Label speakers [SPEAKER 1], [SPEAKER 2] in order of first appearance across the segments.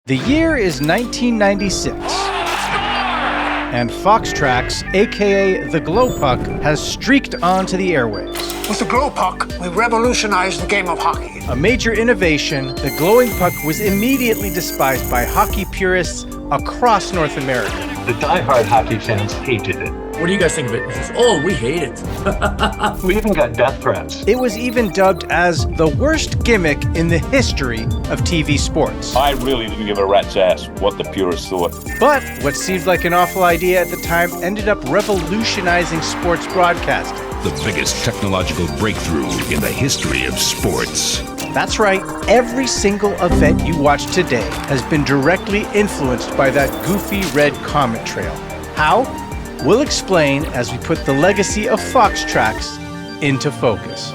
[SPEAKER 1] The year is 1996, and Fox Trax, aka the Glow Puck, has streaked onto the airwaves.
[SPEAKER 2] With the Glow Puck, we revolutionized the game of hockey.
[SPEAKER 1] A major innovation, the glowing puck was immediately despised by hockey purists across North America.
[SPEAKER 3] The diehard hockey fans hated it.
[SPEAKER 4] What do you guys think of it? He says, oh, we hate it.
[SPEAKER 3] We even got death threats.
[SPEAKER 1] It was even dubbed as the worst gimmick in the history of TV sports.
[SPEAKER 5] I really didn't give a rat's ass what the purists thought.
[SPEAKER 1] But what seemed like an awful idea at the time ended up revolutionizing sports broadcasting.
[SPEAKER 6] The biggest technological breakthrough in the history of sports.
[SPEAKER 1] That's right, every single event you watch today has been directly influenced by that goofy red comet trail. How? We'll explain as we put the legacy of Fox Trax into focus.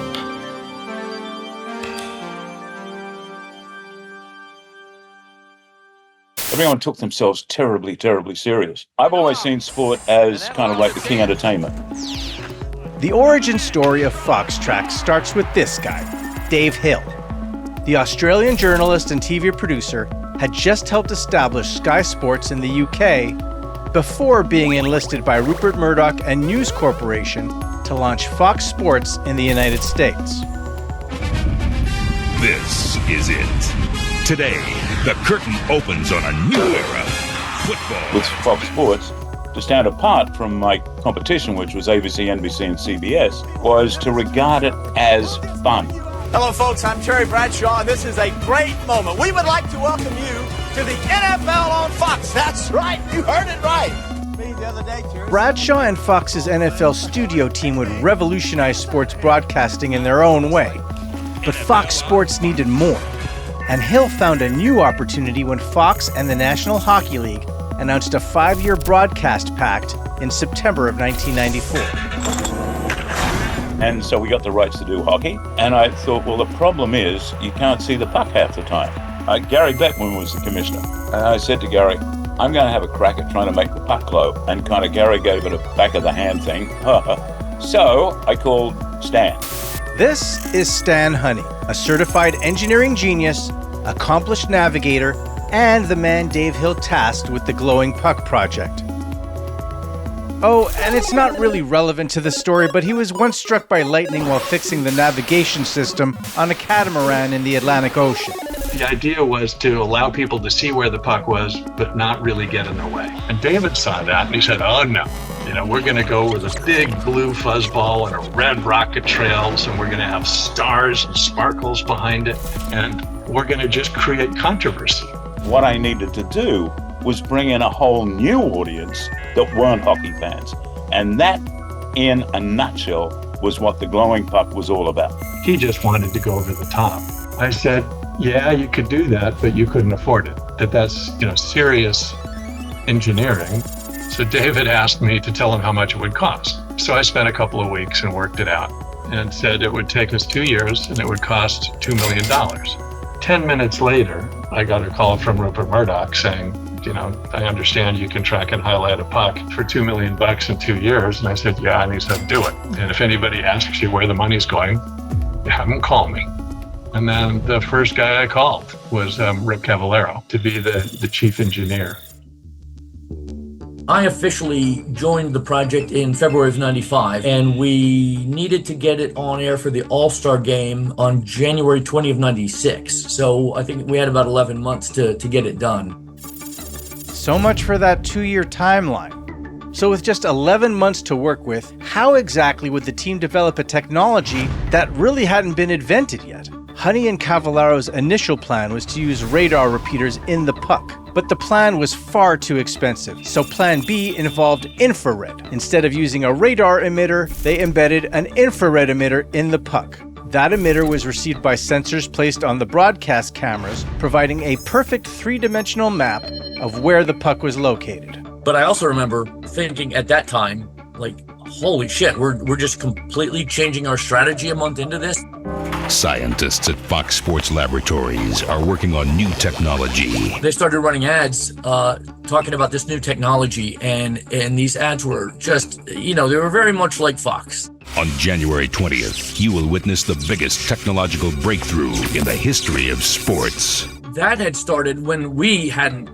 [SPEAKER 5] Everyone took themselves terribly, terribly serious. I've always seen sport as kind of like the king entertainment.
[SPEAKER 1] The origin story of Fox Trax starts with this guy, Dave Hill. The Australian journalist and TV producer had just helped establish Sky Sports in the UK before being enlisted by Rupert Murdoch and News Corporation to launch Fox Sports in the United States.
[SPEAKER 6] This is it. Today, the curtain opens on a new era. Football.
[SPEAKER 5] With Fox Sports, to stand apart from my competition, which was ABC, NBC, and CBS, was to regard it as fun.
[SPEAKER 7] Hello, folks. I'm Terry Bradshaw, and this is a great moment. We would like to welcome you to the NFL on Fox. That's right. You heard it right. Me the other day, Terry.
[SPEAKER 1] Bradshaw and Fox's NFL studio team would revolutionize sports broadcasting in their own way. But Fox Sports needed more. And Hill found a new opportunity when Fox and the National Hockey League announced a 5-year broadcast pact in September of 1994.
[SPEAKER 5] And so we got the rights to do hockey. And I thought, well, the problem is you can't see the puck half the time. Gary Bettman was the commissioner. And I said to Gary, I'm going to have a crack at trying to make the puck glow. And kind of Gary gave it a back of the hand thing. So I called Stan.
[SPEAKER 1] This is Stan Honey, a certified engineering genius, accomplished navigator, and the man Dave Hill tasked with the Glowing Puck project. Oh, and it's not really relevant to the story, but he was once struck by lightning while fixing the navigation system on a catamaran in the Atlantic Ocean.
[SPEAKER 3] The idea was to allow people to see where the puck was, but not really get in their way. And David saw that and he said, oh no, we're going to go with a big blue fuzzball and a red rocket trails, and we're going to have stars and sparkles behind it, and we're going to just create controversy.
[SPEAKER 5] What I needed to do was bring in a whole new audience that weren't hockey fans. And that, in a nutshell, was what the Glowing Puck was all about.
[SPEAKER 3] He just wanted to go over the top. I said, yeah, you could do that, but you couldn't afford it. That's serious engineering. So David asked me to tell him how much it would cost. So I spent a couple of weeks and worked it out and said it would take us 2 years and it would cost $2 million. 10 minutes later, I got a call from Rupert Murdoch saying, I understand you can track and highlight a puck for $2 million in 2 years. And I said, yeah. And he said, do it. And if anybody asks you where the money's going, have them call me. And then the first guy I called was Rip Cavallaro to be the chief engineer.
[SPEAKER 4] I officially joined the project in February of 95, and we needed to get it on air for the All-Star Game on January 20 of 96. So I think we had about 11 months to get it done.
[SPEAKER 1] So much for that 2-year timeline. So with just 11 months to work with, how exactly would the team develop a technology that really hadn't been invented yet? Honey and Cavallaro's initial plan was to use radar repeaters in the puck, but the plan was far too expensive, so plan B involved infrared. Instead of using a radar emitter, they embedded an infrared emitter in the puck. That emitter was received by sensors placed on the broadcast cameras, providing a perfect 3-dimensional map of where the puck was located.
[SPEAKER 4] But I also remember thinking at that time, holy shit, we're just completely changing our strategy a month into this.
[SPEAKER 6] Scientists at Fox Sports Laboratories are working on new technology.
[SPEAKER 4] They started running ads talking about this new technology, and these ads were just, they were very much like Fox.
[SPEAKER 6] On January 20th, you will witness the biggest technological breakthrough in the history of sports.
[SPEAKER 4] That had started when we hadn't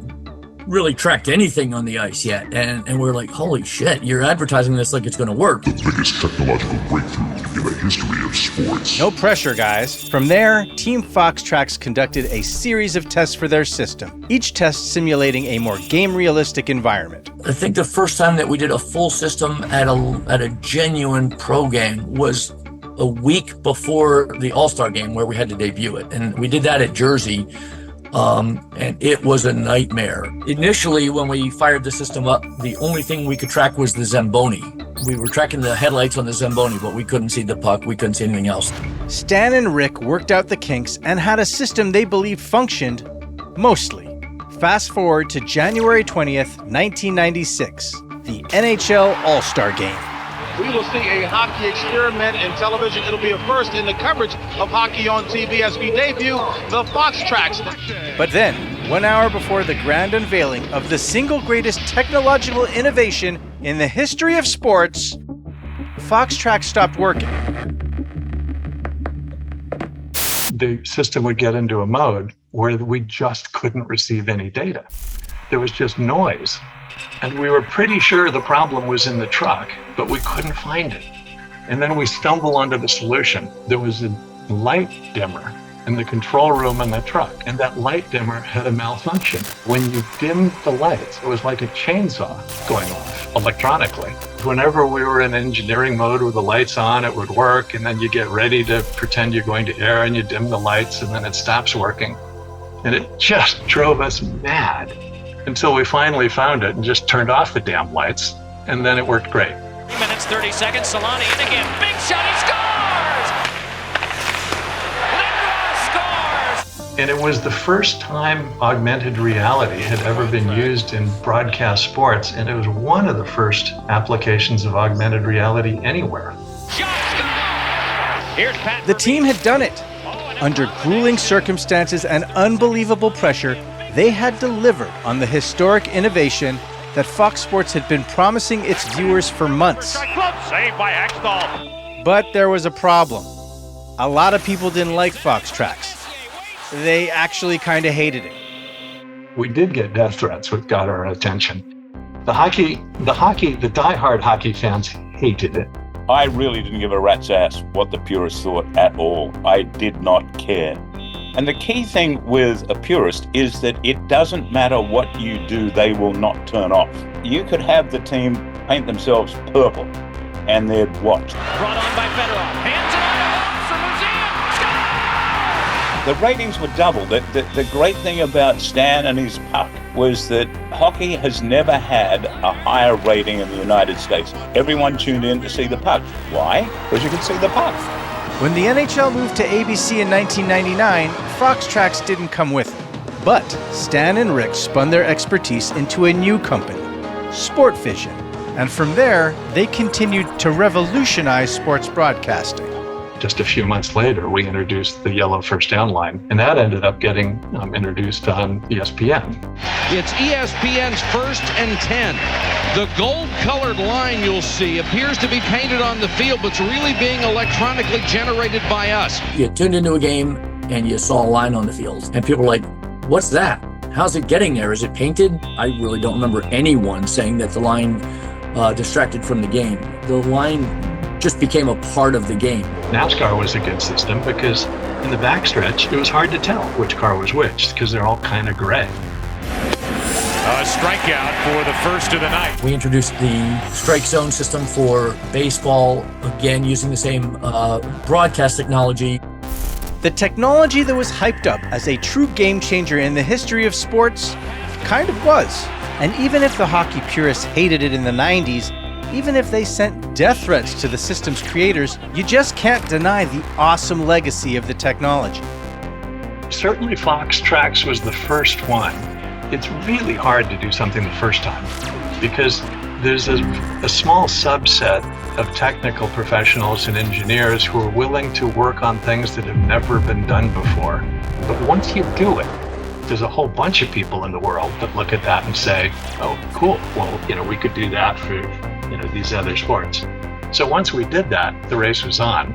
[SPEAKER 4] really tracked anything on the ice yet. And we were like, holy shit, you're advertising this like it's going to work.
[SPEAKER 8] The biggest technological breakthrough in the history of sports.
[SPEAKER 1] No pressure, guys. From there, Team Fox Trax conducted a series of tests for their system, each test simulating a more game-realistic environment.
[SPEAKER 4] I think the first time that we did a full system at a genuine pro game was a week before the All-Star Game, where we had to debut it. And we did that at Jersey. And it was a nightmare. Initially, when we fired the system up, the only thing we could track was the Zamboni. We were tracking the headlights on the Zamboni, but we couldn't see the puck. We couldn't see anything else.
[SPEAKER 1] Stan and Rick worked out the kinks and had a system they believed functioned mostly. Fast forward to January 20th, 1996, the NHL All-Star Game.
[SPEAKER 9] We will see a hockey experiment in television. It'll be a first in the coverage of hockey on TV as we debut the Fox Trax.
[SPEAKER 1] But then, 1 hour before the grand unveiling of the single greatest technological innovation in the history of sports, Fox Trax stopped working.
[SPEAKER 3] The system would get into a mode where we just couldn't receive any data. There was just noise. And we were pretty sure the problem was in the truck, but we couldn't find it. And then we stumbled onto the solution. There was a light dimmer in the control room in the truck, and that light dimmer had a malfunction. When you dimmed the lights, it was like a chainsaw going off electronically. Whenever we were in engineering mode with the lights on, it would work, and then you get ready to pretend you're going to air and you dim the lights, and then it stops working. And it just drove us mad. Until we finally found it and just turned off the damn lights, and then it worked great.
[SPEAKER 10] 3 minutes, 30 seconds, Solani in again, big shot, he scores! Lindros scores!
[SPEAKER 3] And it was the first time augmented reality had ever been used in broadcast sports, and it was one of the first applications of augmented reality anywhere.
[SPEAKER 1] The team had done it. Under grueling circumstances and unbelievable pressure, they had delivered on the historic innovation that Fox Sports had been promising its viewers for months.
[SPEAKER 10] Saved by Axtell.
[SPEAKER 1] But there was a problem. A lot of people didn't like Fox Trax. They actually kind of hated it.
[SPEAKER 3] We did get death threats, which got our attention. The diehard hockey fans hated it.
[SPEAKER 5] I really didn't give a rat's ass what the purists thought at all. I did not care. And the key thing with a purist is that it doesn't matter what you do, they will not turn off. You could have the team paint themselves purple and they'd watch.
[SPEAKER 10] Brought on by Fedorov. Hands it on for Museum. Score!
[SPEAKER 5] The ratings were double. The great thing about Stan and his puck was that hockey has never had a higher rating in the United States. Everyone tuned in to see the puck. Why? Because you could see the puck.
[SPEAKER 1] When the NHL moved to ABC in 1999, Fox Trax didn't come with it. But Stan and Rick spun their expertise into a new company, Sport Vision. And from there, they continued to revolutionize sports broadcasting.
[SPEAKER 3] Just a few months later, we introduced the yellow first down line, and that ended up getting introduced on ESPN.
[SPEAKER 11] It's ESPN's 1st and 10. The gold-colored line you'll see appears to be painted on the field, but it's really being electronically generated by us.
[SPEAKER 4] You tuned into a game and you saw a line on the field, and people were like, what's that? How's it getting there? Is it painted? I really don't remember anyone saying that the line distracted from the game. The line just became a part of the game.
[SPEAKER 3] NASCAR was a good system because in the backstretch, it was hard to tell which car was which because they're all kind of gray.
[SPEAKER 10] A strikeout for the first of the night.
[SPEAKER 4] We introduced the strike zone system for baseball, again using the same broadcast technology.
[SPEAKER 1] The technology that was hyped up as a true game changer in the history of sports kind of was. And even if the hockey purists hated it in the 90s, even if they sent death threats to the system's creators, you just can't deny the awesome legacy of the technology.
[SPEAKER 3] Certainly Fox Trax was the first one. It's really hard to do something the first time because there's a small subset of technical professionals and engineers who are willing to work on things that have never been done before. But once you do it, there's a whole bunch of people in the world that look at that and say, oh, cool, well, we could do that for these other sports. So once we did that, the race was on.